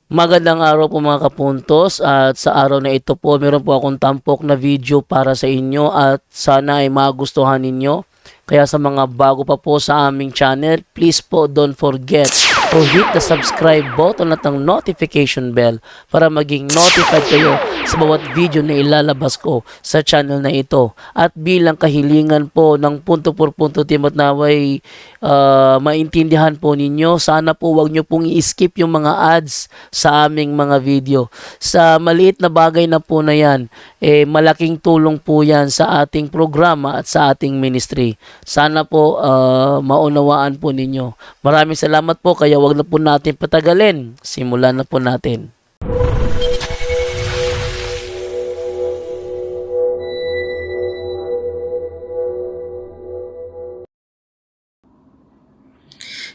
Magandang araw po mga kapuntos, at sa araw na ito po meron po akong tampok na video para sa inyo at sana ay magustuhan ninyo. Kaya sa mga bago pa po sa aming channel, please po don't forget to hit the subscribe button at ang notification bell para maging notified kayo sa bawat video na ilalabas ko sa channel na ito. At bilang kahilingan po ng punto por punto team at naway maintindihan po ninyo, sana po wag nyo pong i-skip yung mga ads sa aming mga video. Sa maliit na bagay na po na yan, malaking tulong po yan sa ating programa at sa ating ministry. Sana po maunawaan po ninyo. Maraming salamat po, kaya wag na po natin patagalin. Simulan na po natin.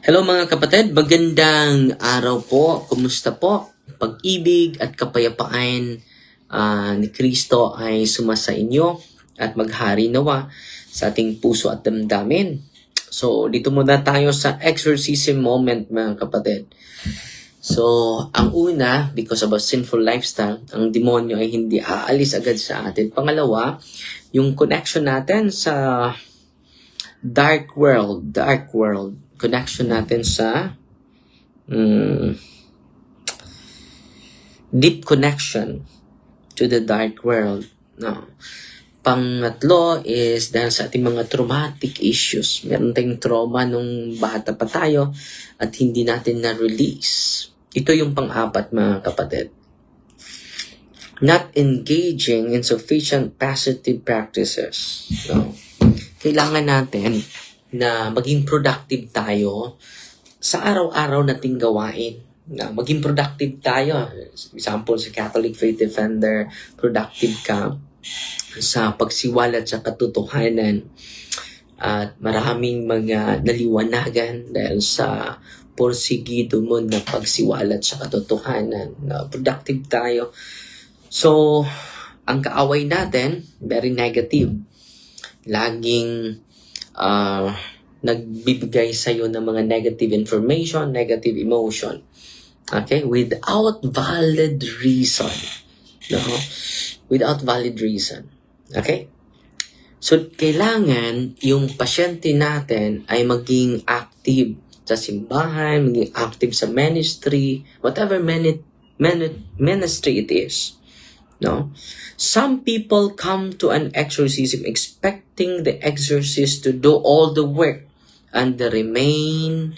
Hello mga kapatid, magandang araw po. Kumusta po? Pag-ibig at kapayapaan ni Kristo ay sumasa inyo at maghari nawa sa ating puso at damdamin. So, dito muna tayo sa exorcism moment mga kapatid. So, ang una, because of a sinful lifestyle, ang demonyo ay hindi aalis agad sa atin. Pangalawa, yung connection natin sa dark world, connection natin sa deep connection to the dark world. No. Pangatlo is dahil sa ating mga traumatic issues. Meron tayong trauma nung bata pa tayo at hindi natin na-release. Ito yung pang-apat mga kapatid. Not engaging in sufficient positive practices. No. Kailangan natin na maging productive tayo sa araw-araw nating gawain. Na maging productive tayo. Example, sa Catholic Faith Defender, productive ka sa pagsiwalat sa katotohanan. At maraming mga naliwanagan dahil sa porsigido mo na pagsiwalat sa katotohanan. Na productive tayo. So, ang kaaway natin, very negative. Laging nagbibigay sa'yo ng mga negative information, negative emotion. Okay? Without valid reason. No? Without valid reason. Okay? So, kailangan yung pasyente natin ay maging active sa simbahan, maging active sa ministry, whatever ministry it is. No? Some people come to an exorcism expecting the exorcist to do all the work and they remain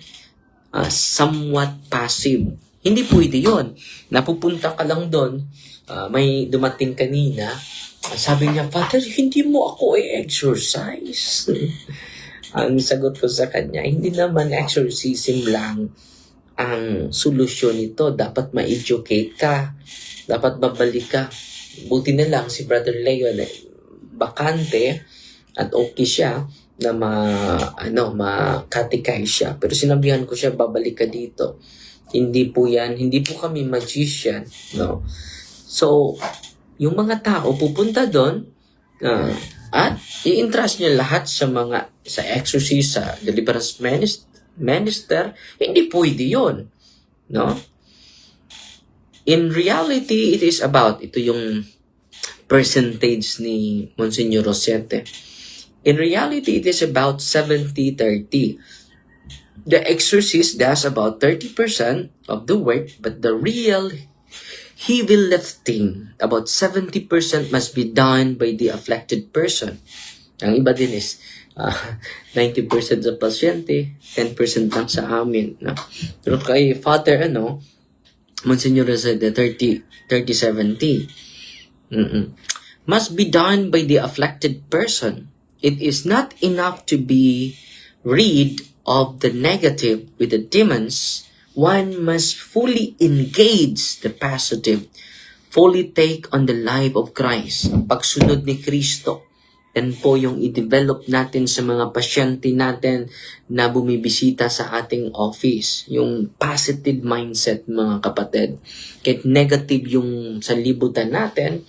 somewhat passive. Hindi pwede yun. Napupunta ka lang doon, may dumating kanina, sabi niya, Father, hindi mo ako i-exorcise. Ang sagot ko sa kanya, hindi naman exorcism lang ang solusyon nito. Dapat ma-educate ka. Dapat babalik ka. Buti na lang si Brother Leon bakante at okay siya na makatikay siya. Pero sinabihan ko siya, babalik ka dito. Hindi po kami magician. No? So, yung mga tao pupunta doon at i-entrust niya lahat sa exorcist, sa deliverance minister. Hindi pwede yun. No? In reality, it is about, ito yung percentage ni Monsignor Rosete. In reality, it is about 70-30. The exorcist does about 30% of the work, but the real heavy lifting, about 70% must be done by the afflicted person. Ang iba din is 90% sa pasyente, 10% lang sa amin. No? Pero kay Father, Monsignor said the 30-70 must be done by the afflicted person. It is not enough to be rid of the negative with the demons. One must fully engage the positive, fully take on the life of Christ. Pagsunod ni Kristo. Yan po yung i-develop natin sa mga pasyente natin na bumibisita sa ating office. Yung positive mindset, mga kapatid. Kahit negative yung sa libutan natin,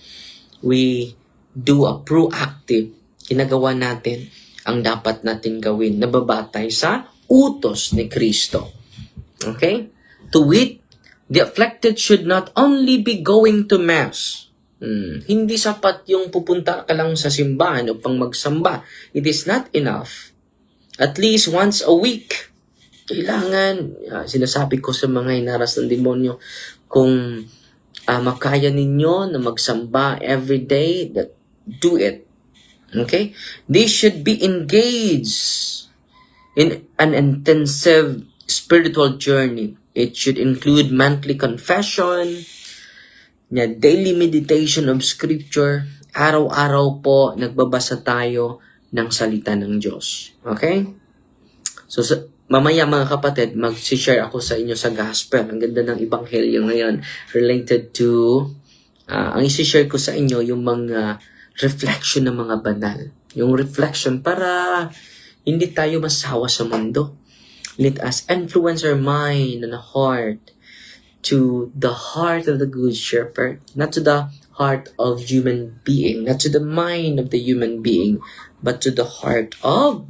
we do a proactive. Ginagawa natin ang dapat natin gawin. Nababatay sa utos ni Kristo. Okay? To wit, The afflicted should not only be going to Mass. Hindi sapat yung pupunta ka lang sa simbahan upang magsamba. It is not enough. At least once a week. Kailangan, sinasabi ko sa mga hinaras ng demonyo, kung makaya ninyo na magsamba every day, do it. Okay? They should be engaged in an intensive spiritual journey. It should include monthly confession, daily meditation of scripture. Araw-araw po nagbabasa tayo ng salita ng Diyos. Okay? So, mamaya mga kapatid, mag-share ako sa inyo sa gospel. Ang ganda ng ebanghelyo ngayon related to, ang isi-share ko sa inyo yung mga reflection ng mga banal. Yung reflection para hindi tayo masawa sa mundo. Let us influence our mind and heart to the heart of the Good Shepherd, not to the heart of human being, not to the mind of the human being, but to the heart of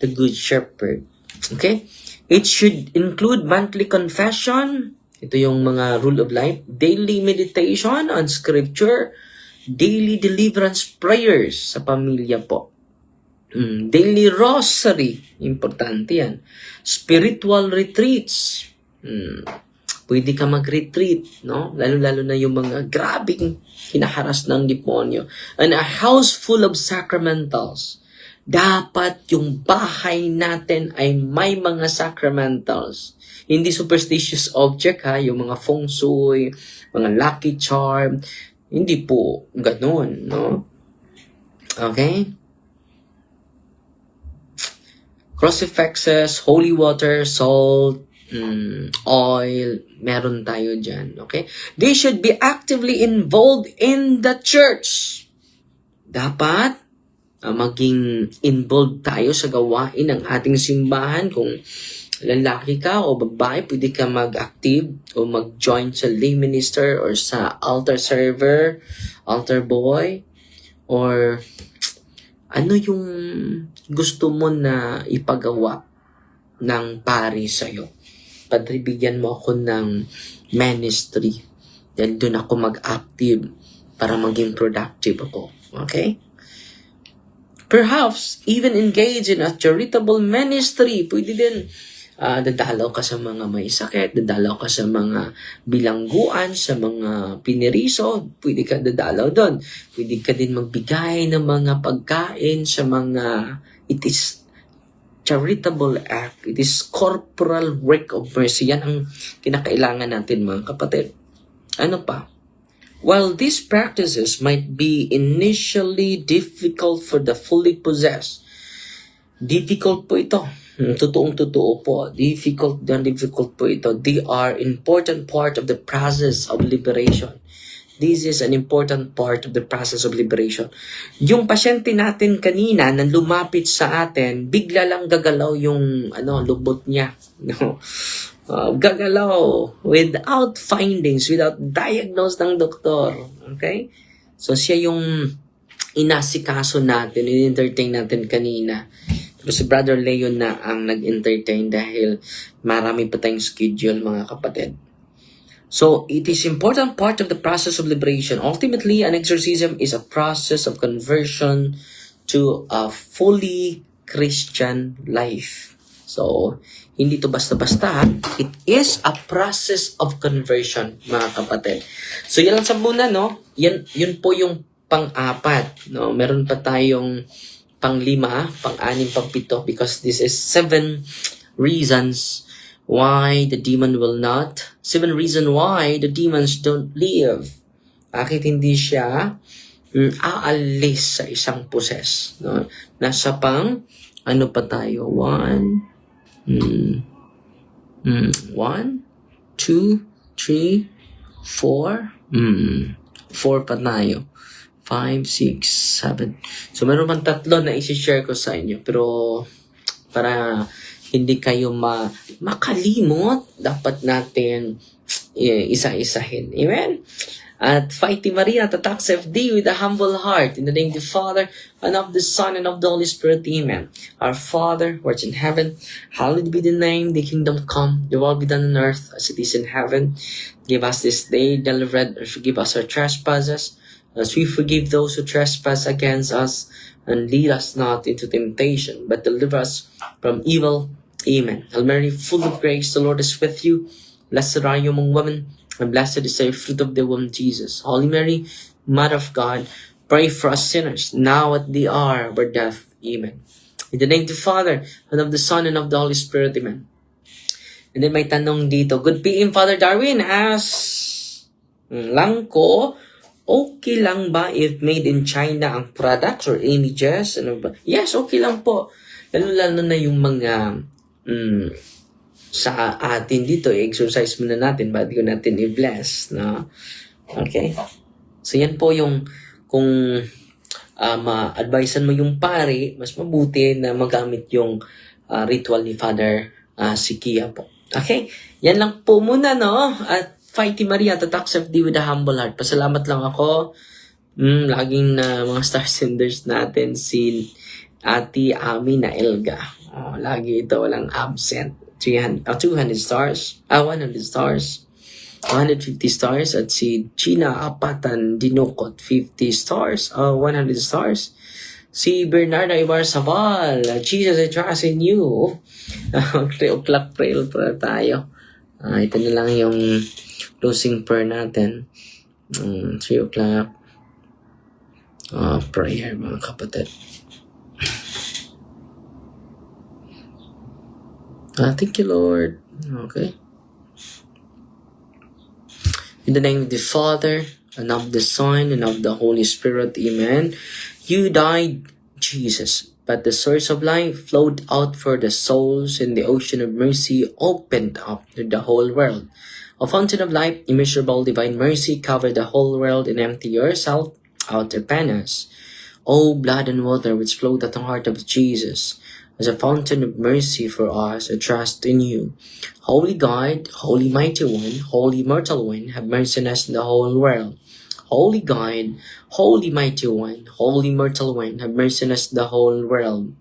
the Good Shepherd. Okay? It should include monthly confession. Ito yung mga rule of life. Daily meditation on scripture. Daily deliverance prayers sa pamilya po. Daily rosary. Importante yan. Spiritual retreats. Pwede ka mag-retreat, no? Lalo-lalo na yung mga grabing hinaharas ng demonyo. And a house full of sacramentals. Dapat yung bahay natin ay may mga sacramentals. Hindi superstitious object ha, yung mga feng shui, mga lucky charm. Hindi po ganun, no? Okay? Crucifixes, holy water, salt, oil, meron tayo dyan, okay? They should be actively involved in the church. Dapat maging involved tayo sa gawain ng ating simbahan. Kung lalaki ka o babae, pwede ka mag-active o mag-join sa lay minister or sa altar server, altar boy, or ano yung gusto mo na ipagawa ng pari sa'yo. Padre, bigyan mo ako ng ministry. Then doon ako mag-active para maging productive ako. Okay? Perhaps, even engage in a charitable ministry. Pwede din, dadalaw ka sa mga may sakit, dadalaw ka sa mga bilangguan, sa mga piniriso, pwede ka dadalaw doon. Pwede ka din magbigay ng mga pagkain sa mga, it is charitable act, it is corporal work of mercy. Yan ang kinakailangan natin mga kapatid. Ano pa? While these practices might be initially difficult for the fully possessed, difficult po ito. Totoong-totoo po. Difficult po ito. They are important part of the process of liberation. This is an important part of the process of liberation. Yung pasyente natin kanina na lumapit sa atin, bigla lang gagalaw yung lubot niya. No? Gagalaw without findings, without diagnose ng doktor. Okay? So siya yung inasikaso natin, in-entertain natin kanina. Pero si Brother Leon na ang nag-entertain dahil marami pa tayong schedule mga kapatid. So, it is important part of the process of liberation. Ultimately, an exorcism is a process of conversion to a fully Christian life. So, hindi to basta-basta. It is a process of conversion, mga kapatid. So, yan lang sa muna, no? Yun po yung pang-apat, no? Meron pa tayong pang-lima, pang-anim, pang-pito, because this is 7 reasons why the demon will not. 7 reasons why the demons don't live. Bakit hindi siya aalis sa isang possess, no? Nasa pang, ano pa tayo? 1, 2, 3, 4. 4 pa tayo. 5, 6, 7. So, meron man 3 na isi-share ko sa inyo. Pero, para hindi kayo makalimot, dapat natin isa-isahin. Amen? At Fighty Maria, tatak FD with a humble heart. In the name of the Father, and of the Son, and of the Holy Spirit. Amen. Our Father, who art in heaven, hallowed be the name, the kingdom come, the will be done on earth as it is in heaven. Give us this day daily bread, and forgive us our trespasses, as we forgive those who trespass against us. And lead us not into temptation, but deliver us from evil. Amen. Hail Mary, full of grace, the Lord is with you. Blessed are you among women, and blessed is the fruit of the womb, Jesus. Holy Mary, Mother of God, pray for us sinners, now at the hour of our death. Amen. In the name of the Father, and of the Son, and of the Holy Spirit. Amen. And then may tanong dito, Good PM, Father Darwin, lang ko, okay lang ba if made in China ang products or images? Ano ba? Yes, okay lang po. Lalo na yung mga sa atin dito, exercise muna natin bago natin i-bless. No? Okay? So yan po yung kung ma-advisean mo yung pare, mas mabuti na magamit yung ritual ni Father Sikia po. Okay? Yan lang po muna, no? At Fighty Maria, tatak FD with a humble heart. Pasalamat lang ako. Laging na mga star senders natin, si Ate Ami na Elga. Lagi ito walang absent. 200 stars. 100 stars. 150 stars. At si Gina Apatan Dinukot, 50 stars. 100 stars. Si Bernardo Ibar Sabal, Jesus, I trust in you. 3 o'clock prayer para tayo. Ito na lang yung closing prayer natin. 3 o'clock prayer, mga kapatid. Thank you, Lord. Okay. In the name of the Father, and of the Son, and of the Holy Spirit. Amen. You died, Jesus, but the source of life flowed out for the souls, and the ocean of mercy opened up to the whole world. A fountain of life, immeasurable divine mercy, cover the whole world and empty yourself out upon us. O blood and water which flowed at the heart of Jesus, as a fountain of mercy for us, I trust in you. Holy God, Holy Mighty One, Holy Immortal One, have mercy on us in the whole world. Holy God, Holy Mighty One, Holy Immortal One, have mercy on us in the whole world.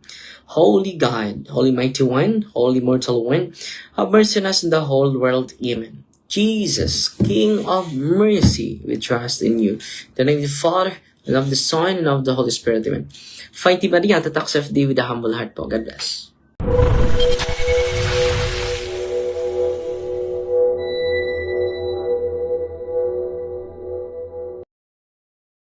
Holy God, Holy Mighty One, Holy Immortal One, have mercy on us in the whole world. Amen. Jesus, King of mercy, we trust in you. In the name of the Father, and of the Son, and of the Holy Spirit. Amen. Fighty Maria, tatak FD with a humble heart po. God bless.